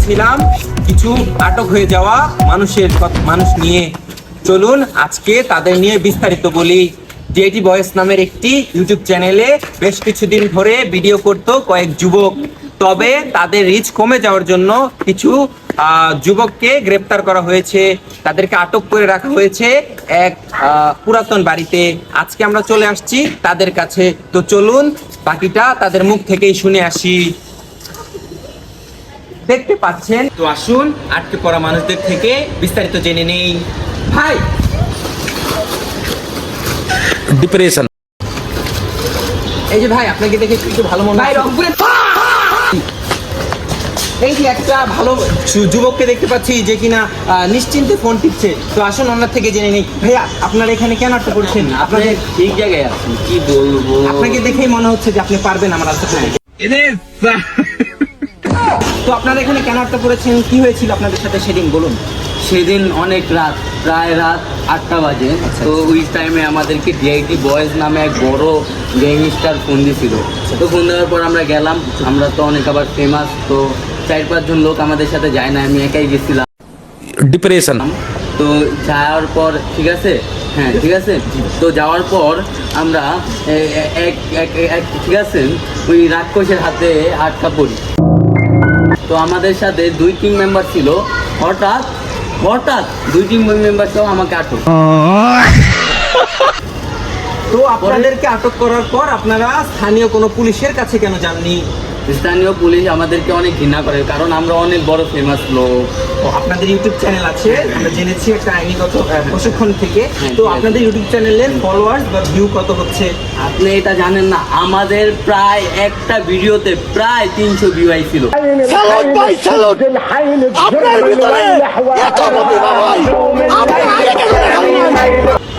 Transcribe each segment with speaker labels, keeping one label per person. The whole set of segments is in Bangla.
Speaker 1: বলছিলাম কিছু আটক হয়ে যাওয়া মানুষ নিয়ে। চলুন আজকে তাদের নিয়ে বিস্তারিত বলি। ডিআইডি বয়েস নামের একটি ইউটিউব চ্যানেলে বেশ কিছুদিন ধরে ভিডিও করত কয়েক যুবক। তবে তাদের রিচ কমে যাওয়ার জন্য কিছু যুবককে গ্রেপ্তার করা হয়েছে, তাদেরকে আটক করে রাখা হয়েছে এক পুরাতন বাড়িতে। আজকে আমরা চলে আসছি তাদের কাছে, তো চলুন বাকিটা তাদের মুখ থেকেই শুনে আসি। দেখতে পাচ্ছেন, তো আসুন আটকে পড়া মানুষদের থেকে বিস্তারিত জেনে নেই। ভাই,
Speaker 2: ডিপ্রেশন।
Speaker 1: এই যে ভাই, আপনাকে দেখে একটু ভালো মনে হয়। এই যে একটা ভালো যুবককে দেখতে পাচ্ছি যে কিনা নিশ্চিন্তে ফোন টিপছে। তো আসুন ওনার থেকে জেনে নেই। ভাইয়া, আপনারা এখানে কেন আটকা পড়ছেন? আপনাদের
Speaker 2: ঠিক জায়গায় আছেন, কি বলবো,
Speaker 1: আপনাকে দেখেই মনে হচ্ছে যে আপনি পারবেন আমার সাথে। তো আপনারা এখানে কেন আটকা পড়েছেন? কি হয়েছিল আপনাদের সাথে সেদিন, বলুন।
Speaker 2: সেদিন অনেক রাত, প্রায় রাত 8টা বাজে। তো ওই টাইমে আমাদেরকে ডিআইডি বয়েজ নামে এক বড় গ্যাংস্টার ফোন দিয়েছিল। তো ফোন দেওয়ার পর আমরা গেলাম। আমরা তো অনেক আবার ফেমাস, তো 4-5 জন লোক আমাদের সাথে যায় না, আমি একাই গেছিলাম।
Speaker 3: ডিপ্রেশন।
Speaker 2: তো যাওয়ার পর ঠিক আছে, হ্যাঁ ঠিক আছে। তো যাওয়ার পর আমরা ঠিক আছে ওই রাক্ষসের হাতে আটকা পড়ি। তো আমাদের সাথে 2 টিম মেম্বার ছিল। হঠাৎ 2 টিম মেম্বার সহ আমাকে আটক।
Speaker 1: তো আপনাদেরকে আটক করার পর আপনারা স্থানীয় কোনো পুলিশের কাছে কেন যাননি?
Speaker 2: স্থানীয় পুলিশ আমাদেরকে অনেক ঘৃণা করে, কারণ আমরা অনেক বড় ফেমাস লোক।
Speaker 1: তো আপনাদের ইউটিউব চ্যানেল আছে, আমরা জেনেছি একটা আইনিগত প্রশিক্ষণ থেকে। তো
Speaker 2: হ্যাঁ।
Speaker 1: আপনাদের ইউটিউব চ্যানেলের ফলোয়ার্স বা ভিউ কত হচ্ছে?
Speaker 2: আপনি এটা জানেন না, আমাদের প্রায় একটা ভিডিওতে প্রায় 300 ভিউ আইছিল।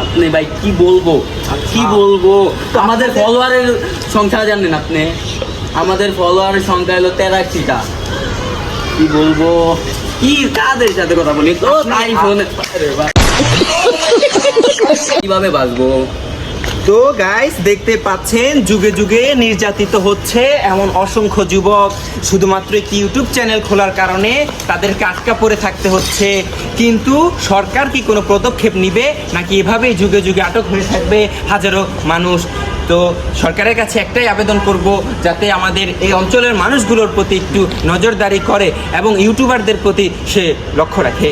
Speaker 2: আপনি ভাই কি বলবো, আমাদের ফলোয়ারের সংখ্যা জানেন আপনি? আমাদের ফলোয়ারের সংখ্যা হলো 83টা। কি বলবো, কি কাদের সাথে কথা বলি তো তাই ফোনে কিভাবে বাঁচবো?
Speaker 1: তো গাইস, দেখতে পাচ্ছেন যুগে যুগে নির্যাতিত হচ্ছে এমন অসংখ্য যুবক। শুধুমাত্র একটি ইউটিউব চ্যানেল খোলার কারণে তাদেরকে আটকা পড়ে থাকতে হচ্ছে। কিন্তু সরকার কি কোনো পদক্ষেপ নিবে, নাকি এভাবেই যুগে যুগে আটক হয়ে থাকবে হাজারো মানুষ? তো সরকারের কাছে একটাই আবেদন করব, যাতে আমাদের এই অঞ্চলের মানুষগুলোর প্রতি একটু নজরদারি করে এবং ইউটিউবারদের প্রতি সে লক্ষ্য রাখে।